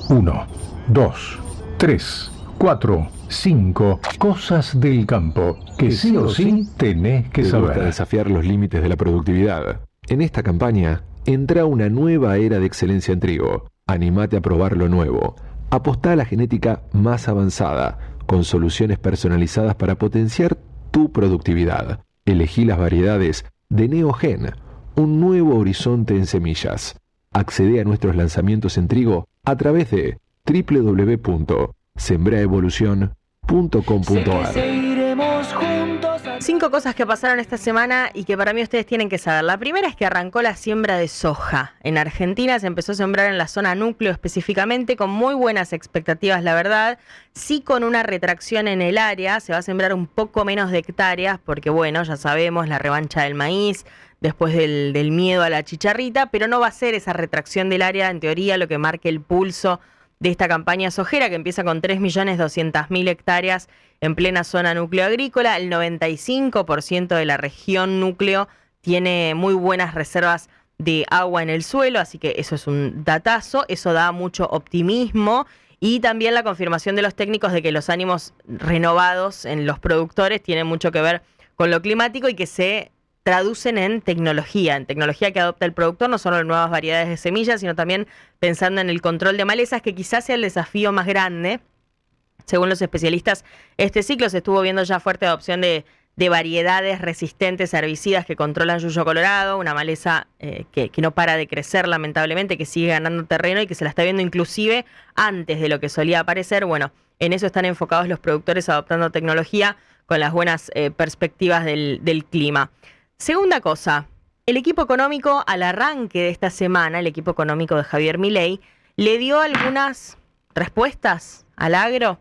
1, 2, 3, 4, 5 cosas del campo que sí o sí tenés que ¿Te gusta saber. desafiar los límites de la productividad? En esta campaña, entra una nueva era de excelencia en trigo. Animate a probar lo nuevo. Apostá a la genética más avanzada, con soluciones personalizadas para potenciar tu productividad. Elegí las variedades de Neogen, un nuevo horizonte en semillas. Accede a nuestros lanzamientos en trigo a través de www.sembraevolucion.com.ar. 5 cosas que pasaron esta semana y que para mí ustedes tienen que saber. La primera es que arrancó la siembra de soja. En Argentina se empezó a sembrar en la zona núcleo específicamente, con muy buenas expectativas, la verdad. Sí, con una retracción en el área, se va a sembrar un poco menos de hectáreas, porque bueno, ya sabemos, la revancha del maíz, después del miedo a la chicharrita, pero no va a ser esa retracción del área, en teoría, lo que marque el pulso de esta campaña sojera, que empieza con 3.200.000 hectáreas en plena zona núcleo agrícola. El 95% de la región núcleo tiene muy buenas reservas de agua en el suelo, así que eso es un datazo, eso da mucho optimismo, y también la confirmación de los técnicos de que los ánimos renovados en los productores tienen mucho que ver con lo climático y que se traducen en tecnología que adopta el productor, no solo en nuevas variedades de semillas, sino también pensando en el control de malezas, que quizás sea el desafío más grande. Según los especialistas, este ciclo se estuvo viendo ya fuerte adopción de variedades resistentes a herbicidas que controlan yuyo colorado, una maleza que no para de crecer lamentablemente, que sigue ganando terreno y que se la está viendo inclusive antes de lo que solía aparecer. Bueno, en eso están enfocados los productores, adoptando tecnología con las buenas perspectivas del clima. Segunda cosa, el equipo económico al arranque de esta semana, el equipo económico de Javier Milei, le dio algunas respuestas al agro.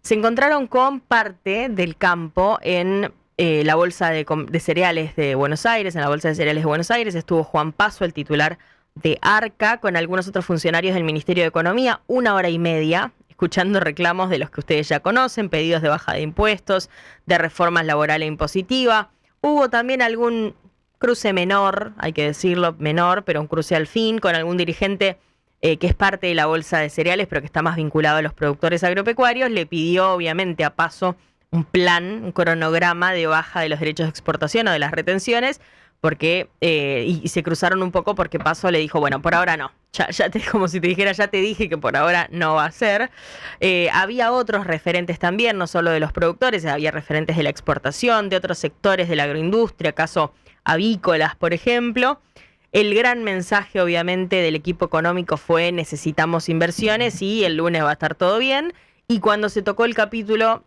Se encontraron con parte del campo en la Bolsa de Cereales de Buenos Aires. En la Bolsa de Cereales de Buenos Aires estuvo Juan Paso, el titular de ARCA, con algunos otros funcionarios del Ministerio de Economía, 1 hora y media, escuchando reclamos de los que ustedes ya conocen, pedidos de baja de impuestos, de reformas laboral e impositiva. Hubo también algún cruce menor, hay que decirlo, menor, pero un cruce al fin, con algún dirigente que es parte de la Bolsa de Cereales, pero que está más vinculado a los productores agropecuarios. Le pidió, obviamente, a Paso un plan, un cronograma de baja de los derechos de exportación o de las retenciones, porque y se cruzaron un poco porque Paso le dijo, bueno, por ahora no. Como si te dijera, ya te dije que por ahora no va a ser. Había otros referentes también, no solo de los productores, había referentes de la exportación, de otros sectores de la agroindustria, caso avícolas, por ejemplo. El gran mensaje, obviamente, del equipo económico fue: necesitamos inversiones y el lunes va a estar todo bien. Y cuando se tocó el capítulo,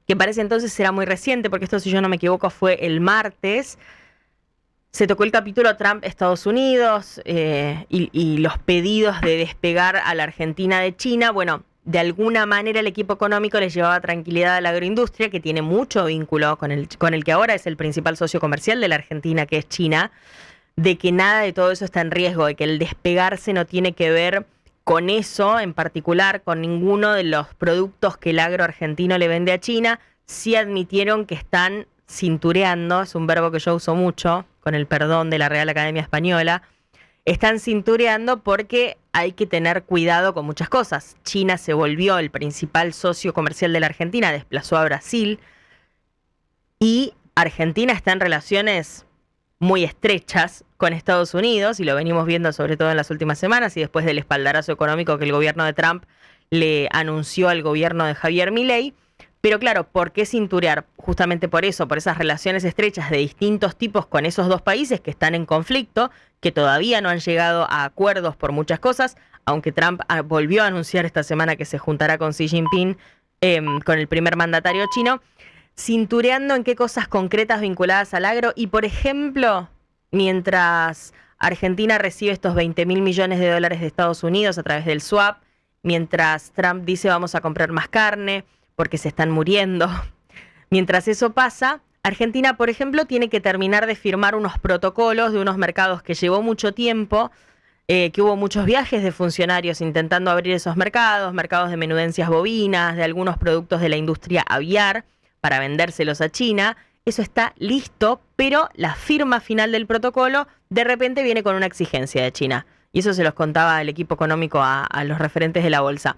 que parece entonces será muy reciente, porque esto, si yo no me equivoco, fue el martes, se tocó el capítulo Trump-Estados Unidos y los pedidos de despegar a la Argentina de China. Bueno, de alguna manera el equipo económico les llevaba tranquilidad a la agroindustria, que tiene mucho vínculo con el que ahora es el principal socio comercial de la Argentina, que es China, de que nada de todo eso está en riesgo, de que el despegarse no tiene que ver con eso en particular, con ninguno de los productos que el agro argentino le vende a China. Sí admitieron que están cintureando, es un verbo que yo uso mucho, con el perdón de la Real Academia Española, están cintureando porque hay que tener cuidado con muchas cosas. China se volvió el principal socio comercial de la Argentina, desplazó a Brasil, y Argentina está en relaciones muy estrechas con Estados Unidos, y lo venimos viendo sobre todo en las últimas semanas, y después del espaldarazo económico que el gobierno de Trump le anunció al gobierno de Javier Milei. Pero claro, ¿por qué cinturear? Justamente por eso, por esas relaciones estrechas de distintos tipos con esos dos países que están en conflicto, que todavía no han llegado a acuerdos por muchas cosas, aunque Trump volvió a anunciar esta semana que se juntará con Xi Jinping, con el primer mandatario chino, cintureando en qué cosas concretas vinculadas al agro. Y, por ejemplo, mientras Argentina recibe estos 20.000 millones de dólares de Estados Unidos a través del swap, mientras Trump dice vamos a comprar más carne porque se están muriendo, mientras eso pasa, Argentina, por ejemplo, tiene que terminar de firmar unos protocolos de unos mercados que llevó mucho tiempo, que hubo muchos viajes de funcionarios intentando abrir esos mercados, mercados de menudencias bovinas, de algunos productos de la industria aviar, para vendérselos a China. Eso está listo, pero la firma final del protocolo de repente viene con una exigencia de China. y eso se los contaba el equipo económico a los referentes de la bolsa.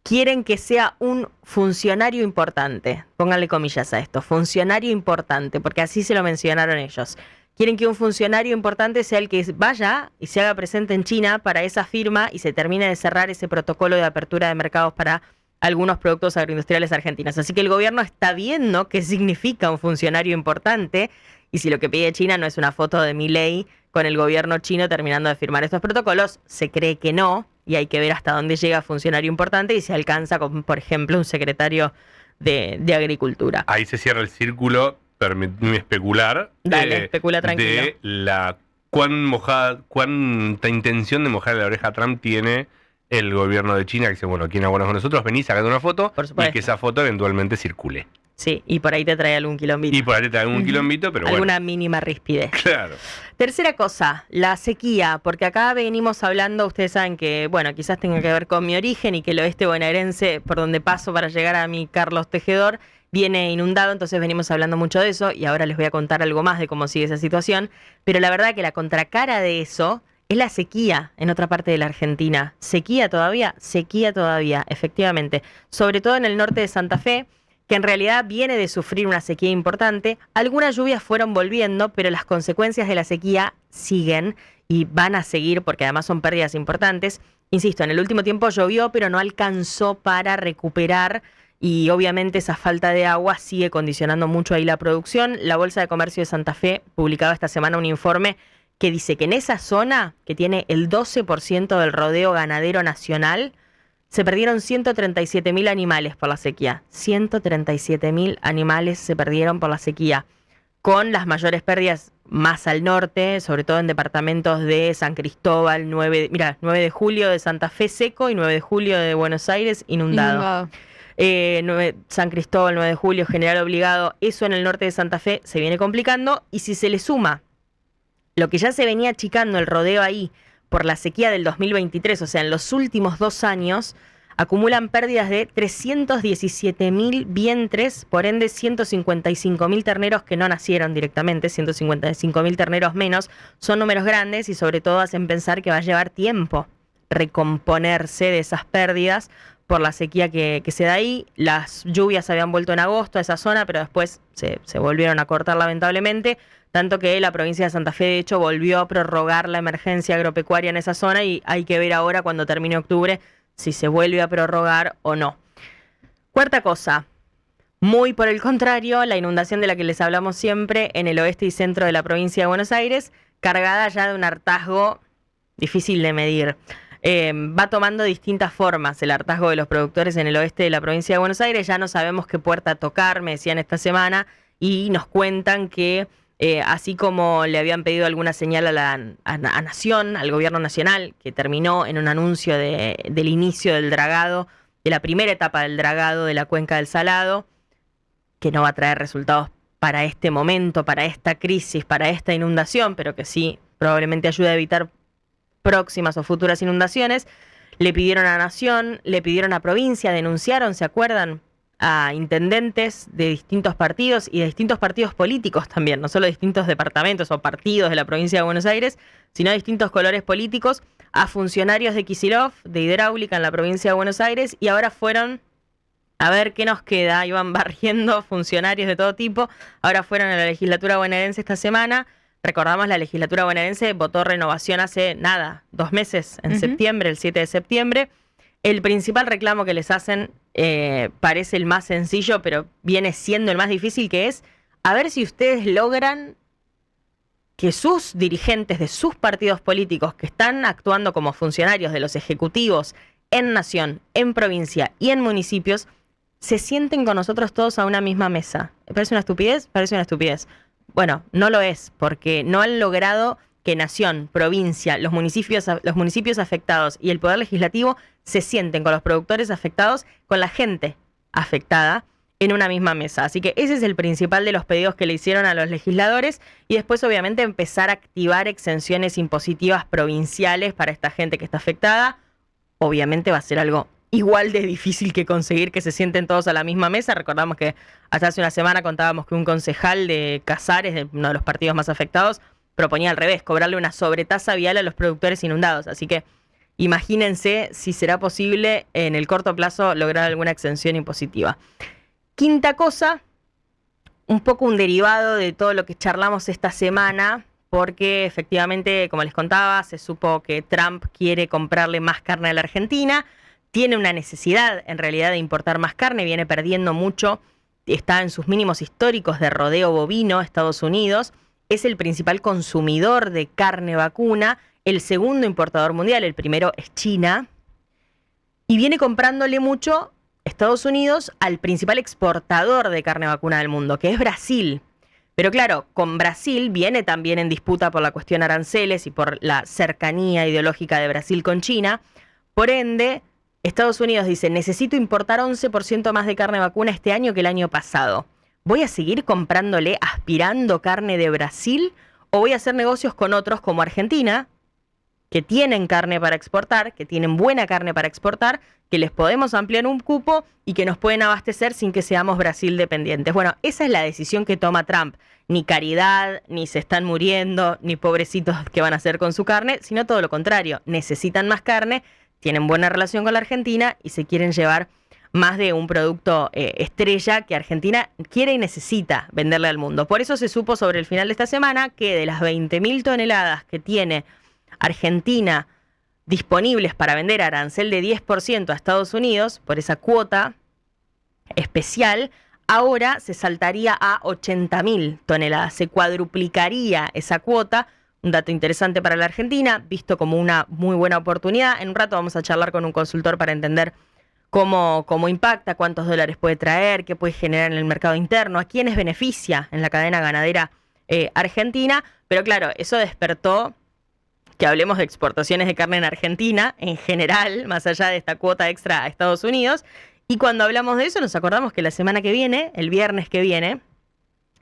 Quieren que sea un funcionario importante, pónganle comillas a esto, funcionario importante, porque así se lo mencionaron ellos. Quieren que un funcionario importante sea el que vaya y se haga presente en China para esa firma y se termine de cerrar ese protocolo de apertura de mercados para algunos productos agroindustriales argentinos. Así que el gobierno está viendo qué significa un funcionario importante, y si lo que pide China no es una foto de Milei con el gobierno chino terminando de firmar estos protocolos, se cree que no, y hay que ver hasta dónde llega funcionario importante y se alcanza con, por ejemplo, un secretario de Agricultura. Ahí se cierra el círculo, permíteme especular. Dale, especula tranquilo. De cuánta intención de mojar la oreja a Trump tiene el gobierno de China, que dice, bueno, aquí no con nosotros, vení, sacate una foto, y que esa foto eventualmente circule. Sí, y por ahí te trae algún quilombito. Y por ahí te trae algún quilombito, pero alguna bueno. mínima rispidez. Claro. Tercera cosa, la sequía, porque acá venimos hablando, ustedes saben que, bueno, quizás tenga que ver con mi origen y que el oeste bonaerense, por donde paso para llegar a mi Carlos Tejedor, viene inundado, entonces venimos hablando mucho de eso y ahora les voy a contar algo más de cómo sigue esa situación, pero la verdad que la contracara de eso es la sequía en otra parte de la Argentina. Sequía todavía, efectivamente, sobre todo en el norte de Santa Fe, que en realidad viene de sufrir una sequía importante. Algunas lluvias fueron volviendo, pero las consecuencias de la sequía siguen y van a seguir porque además son pérdidas importantes. Insisto, en el último tiempo llovió, pero no alcanzó para recuperar y obviamente esa falta de agua sigue condicionando mucho ahí la producción. La Bolsa de Comercio de Santa Fe publicaba esta semana un informe que dice que en esa zona, que tiene el 12% del rodeo ganadero nacional, se perdieron 137.000 animales por la sequía. 137.000 animales se perdieron por la sequía, con las mayores pérdidas más al norte, sobre todo en departamentos de San Cristóbal, 9 de julio de Santa Fe seco y 9 de julio de Buenos Aires inundado. San Cristóbal, 9 de julio, General Obligado, eso en el norte de Santa Fe se viene complicando, y si se le suma lo que ya se venía achicando el rodeo ahí por la sequía del 2023, o sea, en los últimos 2 años, acumulan pérdidas de 317.000 vientres, por ende 155.000 terneros que no nacieron directamente, 155.000 terneros menos, son números grandes y sobre todo hacen pensar que va a llevar tiempo recomponerse de esas pérdidas por la sequía que se da ahí. Las lluvias habían vuelto en agosto a esa zona, pero después se volvieron a cortar lamentablemente, tanto que la provincia de Santa Fe de hecho volvió a prorrogar la emergencia agropecuaria en esa zona y hay que ver ahora cuando termine octubre si se vuelve a prorrogar o no. Cuarta cosa, muy por el contrario, la inundación de la que les hablamos siempre en el oeste y centro de la provincia de Buenos Aires, cargada ya de un hartazgo difícil de medir. Va tomando distintas formas el hartazgo de los productores en el oeste de la provincia de Buenos Aires. Ya no sabemos qué puerta tocar, me decían esta semana, y nos cuentan que así como le habían pedido alguna señal a Nación, al gobierno nacional, que terminó en un anuncio del inicio del dragado, de la primera etapa del dragado de la cuenca del Salado, que no va a traer resultados para este momento, para esta crisis, para esta inundación, pero que sí probablemente ayude a evitar próximas o futuras inundaciones. Le pidieron a Nación, le pidieron a provincia, denunciaron, ¿se acuerdan?, a intendentes de distintos partidos y de distintos partidos políticos también, no solo distintos departamentos o partidos de la provincia de Buenos Aires, sino distintos colores políticos, a funcionarios de Kicillof, de Hidráulica en la provincia de Buenos Aires, y ahora fueron a ver qué nos queda. Iban barriendo funcionarios de todo tipo, ahora fueron a la legislatura bonaerense esta semana. Recordamos, la legislatura bonaerense votó renovación hace 2 meses, en septiembre, el 7 de septiembre. El principal reclamo que les hacen parece el más sencillo, pero viene siendo el más difícil, que es a ver si ustedes logran que sus dirigentes de sus partidos políticos que están actuando como funcionarios de los ejecutivos en nación, en provincia y en municipios, se sienten con nosotros todos a una misma mesa. ¿Parece una estupidez? Parece una estupidez. Bueno, no lo es, porque no han logrado que nación, provincia, los municipios afectados y el Poder Legislativo se sienten con los productores afectados, con la gente afectada, en una misma mesa. Así que ese es el principal de los pedidos que le hicieron a los legisladores, y después obviamente empezar a activar exenciones impositivas provinciales para esta gente que está afectada. Obviamente va a ser algo igual de difícil que conseguir que se sienten todos a la misma mesa. Recordamos que hasta hace una semana contábamos que un concejal de Casares, de uno de los partidos más afectados, proponía al revés, cobrarle una sobretasa vial a los productores inundados. Así que imagínense si será posible en el corto plazo lograr alguna exención impositiva. Quinta cosa, un poco un derivado de todo lo que charlamos esta semana, porque efectivamente, como les contaba, se supo que Trump quiere comprarle más carne a la Argentina, tiene una necesidad en realidad de importar más carne, viene perdiendo mucho, está en sus mínimos históricos de rodeo bovino, Estados Unidos, es el principal consumidor de carne vacuna, el segundo importador mundial, el primero es China, y viene comprándole mucho Estados Unidos al principal exportador de carne vacuna del mundo, que es Brasil. Pero claro, con Brasil viene también en disputa por la cuestión aranceles y por la cercanía ideológica de Brasil con China. Por ende, Estados Unidos dice, necesito importar 11% más de carne vacuna este año que el año pasado. ¿Voy a seguir comprándole, aspirando carne de Brasil? ¿O voy a hacer negocios con otros como Argentina, que tienen carne para exportar, que tienen buena carne para exportar, que les podemos ampliar un cupo y que nos pueden abastecer sin que seamos Brasil dependientes? Bueno, esa es la decisión que toma Trump. Ni caridad, ni se están muriendo, ni pobrecitos que van a hacer con su carne, sino todo lo contrario. Necesitan más carne, tienen buena relación con la Argentina y se quieren llevar más de un producto estrella que Argentina quiere y necesita venderle al mundo. Por eso se supo sobre el final de esta semana que de las 20.000 toneladas que tiene Argentina disponibles para vender a arancel de 10% a Estados Unidos, por esa cuota especial, ahora se saltaría a 80.000 toneladas, se cuadruplicaría esa cuota, un dato interesante para la Argentina, visto como una muy buena oportunidad. En un rato vamos a charlar con un consultor para entender cómo impacta, cuántos dólares puede traer, qué puede generar en el mercado interno, a quiénes beneficia en la cadena ganadera argentina, pero claro, eso despertó que hablemos de exportaciones de carne en Argentina, en general, más allá de esta cuota extra a Estados Unidos. Y cuando hablamos de eso, nos acordamos que la semana que viene, el viernes que viene,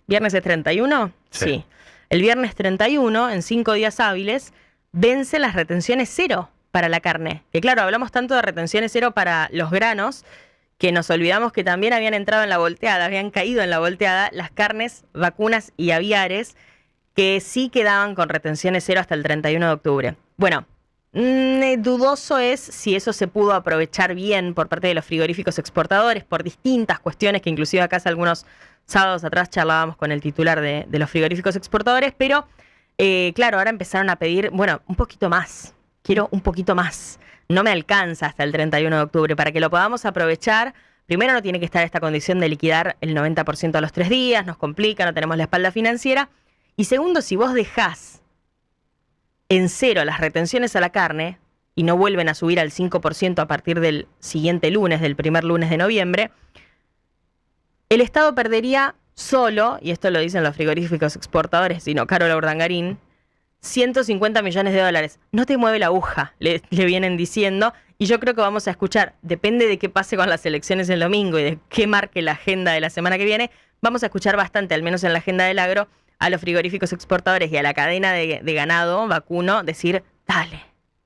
¿viernes es 31? Sí. El viernes 31, en 5 días hábiles, vencen las retenciones cero para la carne. Que claro, hablamos tanto de retenciones cero para los granos, que nos olvidamos que también habían entrado en la volteada, habían caído en la volteada las carnes, vacunas y aviares, que sí quedaban con retenciones cero hasta el 31 de octubre. Bueno, dudoso es si eso se pudo aprovechar bien por parte de los frigoríficos exportadores por distintas cuestiones que inclusive acá hace algunos sábados atrás charlábamos con el titular de los frigoríficos exportadores, pero claro, ahora empezaron a pedir, bueno, un poquito más, quiero un poquito más, no me alcanza hasta el 31 de octubre, para que lo podamos aprovechar. Primero no tiene que estar esta condición de liquidar el 90% a los 3 días, nos complica, no tenemos la espalda financiera. Y segundo, si vos dejás en cero las retenciones a la carne y no vuelven a subir al 5% a partir del siguiente lunes, del primer lunes de noviembre, el Estado perdería solo, y esto lo dicen los frigoríficos exportadores, sino Carola Urdangarín, 150 millones de dólares. No te mueve la aguja, le vienen diciendo, y yo creo que vamos a escuchar, depende de qué pase con las elecciones el domingo y de qué marque la agenda de la semana que viene, vamos a escuchar bastante, al menos en la agenda del agro, a los frigoríficos exportadores y a la cadena de ganado vacuno decir, dale,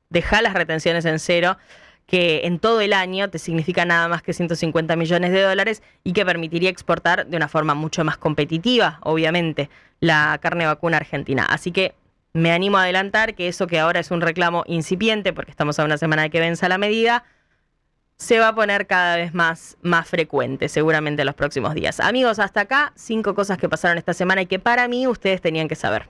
deja las retenciones en cero, que en todo el año te significa nada más que 150 millones de dólares y que permitiría exportar de una forma mucho más competitiva, obviamente, la carne vacuna argentina. Así que me animo a adelantar que eso que ahora es un reclamo incipiente, porque estamos a una semana de que venza la medida, se va a poner cada vez más frecuente, seguramente en los próximos días. Amigos, hasta acá, 5 cosas que pasaron esta semana y que para mí ustedes tenían que saber.